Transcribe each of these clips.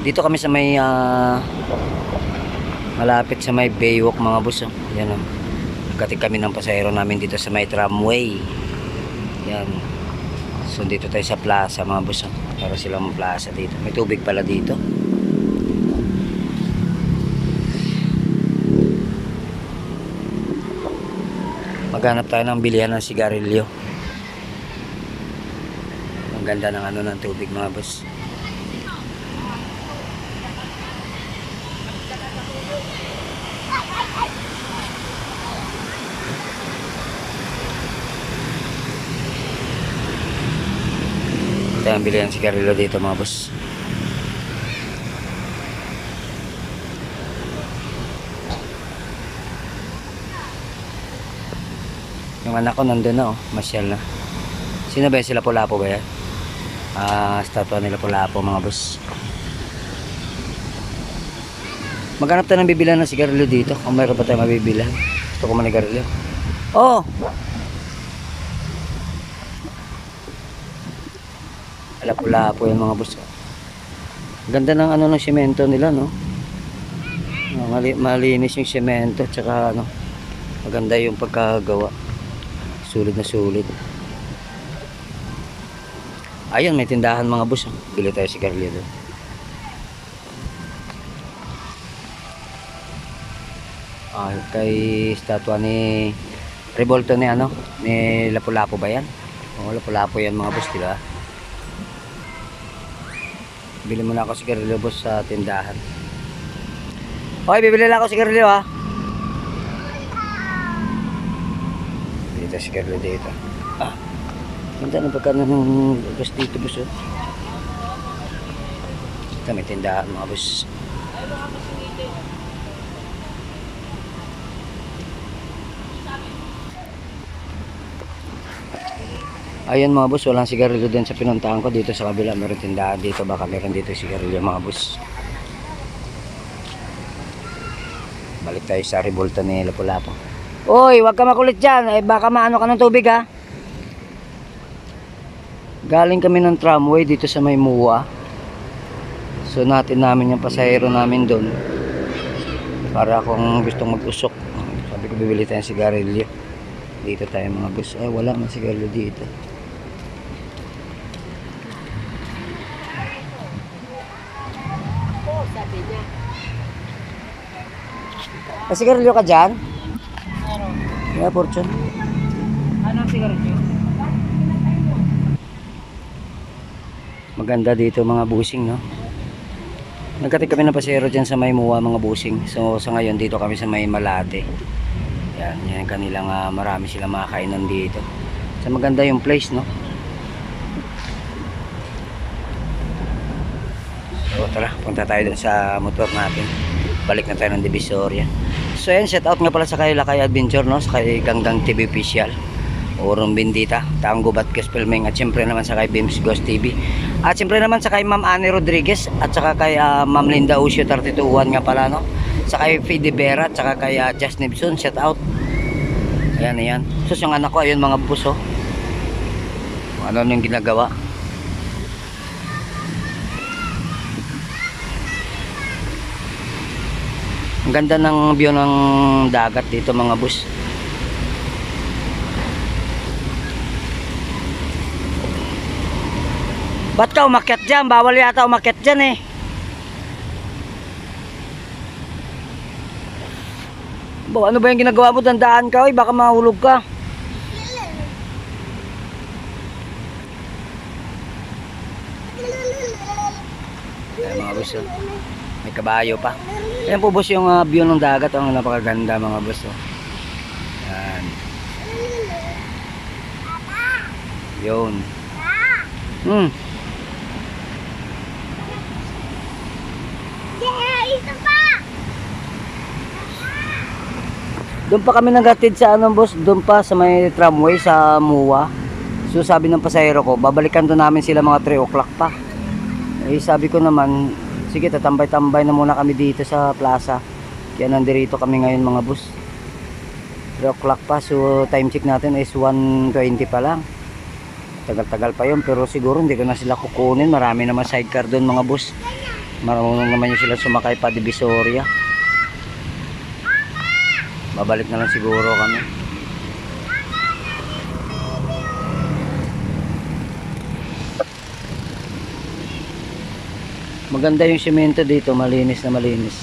Dito kami sa may malapit sa may Baywalk mga boss. Yan o. Nagkatid kami ng pasahero namin dito sa may tramway. Yan. So dito tayo sa plaza mga boss. Para silang plaza dito. May tubig pala dito. Maghanap tayo ng bilihan ng sigarilyo. Ang ganda ng ano ng tubig mga boss. Tayo ang bilihan ng sigarilyo dito mga boss. Yung anak ko nandun na masyal na. Sino ba yan? Sila Lapu-Lapu ba yan? Statwa nila Lapu-Lapu mga boss. Maghanap tayo ng bibilan ng sigarilyo dito. Kung mayroon pa tayo mabibilan. Gusto ko manigarilyo. Oh! Lapu-Lapu yan mga boss. Ganda ng ano ng semento nila no. Malinis yung semento. Tsaka ano. Maganda yung pagkagawa. Sulit na sulit. Ayun, may tindahan mga boss. Bili tayo sigarilyo doon. Kay statwa ni Revolto ni ano, ni Lapu-Lapu ba yan? Oo, Lapu-Lapu yan mga boss, diba? Bili muna ako sigarilyo boss sa tindahan. Okay, bibili lang ako sigarilyo ha. Dito sigarilyo dito. Ganda na pagka ng boss dito boss. Ito may tindahan mga boss. Ayan mga boss, walang sigarilyo din sa pinuntahan ko. Dito sa kabila meron tindahan dito. Baka meron dito sigarilyo mga boss. Balik tayo sa Revolto ni Lapu-Lapu. Oy, wag ka makulit dyan. Baka maano ka ng tubig ha. Galing kami ng tramway dito sa may MUA. So natin namin yung pasahero namin doon. Para kung gustong mag-usok. Sabi ko bibili tayong sigarilyo. Dito tayo mga boss. Ay wala man sigarilyo dito. Sabi niya. May sigarilyo ka dyan? Meron. Yeah, Fortune. Anong sigarilyo? Maganda dito mga busing no. Nagkatid kami ng pasahero dyan sa may MUA mga busing. So sa ngayon dito kami sa may Malate. Yan kanilang marami silang mga kainan dito. So maganda yung place no. So tara, punta tayo dun sa motor natin. Balik na tayo ng Divisoria. So yan, shout out nga pala sa kay Lakay Adventure no, sa kay Ganggang TV Official, Urong Bendita, Tango Batcas Filming, at syempre naman sa kay Bims Ghost TV. At syempre naman sa kay Ma'am Annie Rodriguez, at saka kay Ma'am Linda Usio 321 nga pala no. Sa kay Fede Vera, at saka kay Just Nibson, shout out. Ayan. So yung anak ko, ayun mga buso. Ano yung ginagawa. Ang ganda ng view ng dagat dito mga bus. Ba't ka umakyat dyan? Bawal yata umakyat dyan eh. Ano ba yung ginagawa mo? Dandaan ka, baka mahulog ka. Ayan mga bus, may kabayo pa. Ayan po boss yung view ng dagat. Ang napakaganda mga boss. Ayan. Yun. Doon pa kami naghatid sa boss, doon pa sa may tramway sa MUA. So sabi ng pasahero ko, babalikan doon namin sila mga 3 o'clock pa. Eh sabi ko naman, sige tatambay-tambay na muna kami dito sa plaza. Kaya nandirito kami ngayon mga boss. 3 o'clock pa, so time check natin is 1:20 pa lang. Tagal-tagal pa yun, pero siguro hindi ko na sila kukunin. Marami naman sidecar doon mga boss. Marunong naman yung sila sumakay pa Divisoria. Babalik na lang siguro kami. Maganda yung semento dito, malinis na malinis.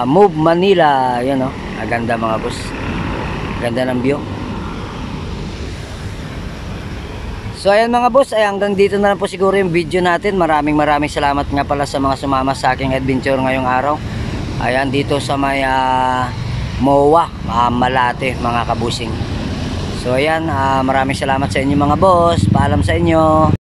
Move Manila, yan oh. Ganda mga boss. Ganda ng view. So ayan mga boss, ay hanggang dito na lang po siguro yung video natin. Maraming salamat nga pala sa mga sumama sa aking adventure ngayong araw. Ayan dito sa may MOA, Malate mga kabusing. So ayan, maraming salamat sa inyo mga boss. Paalam sa inyo.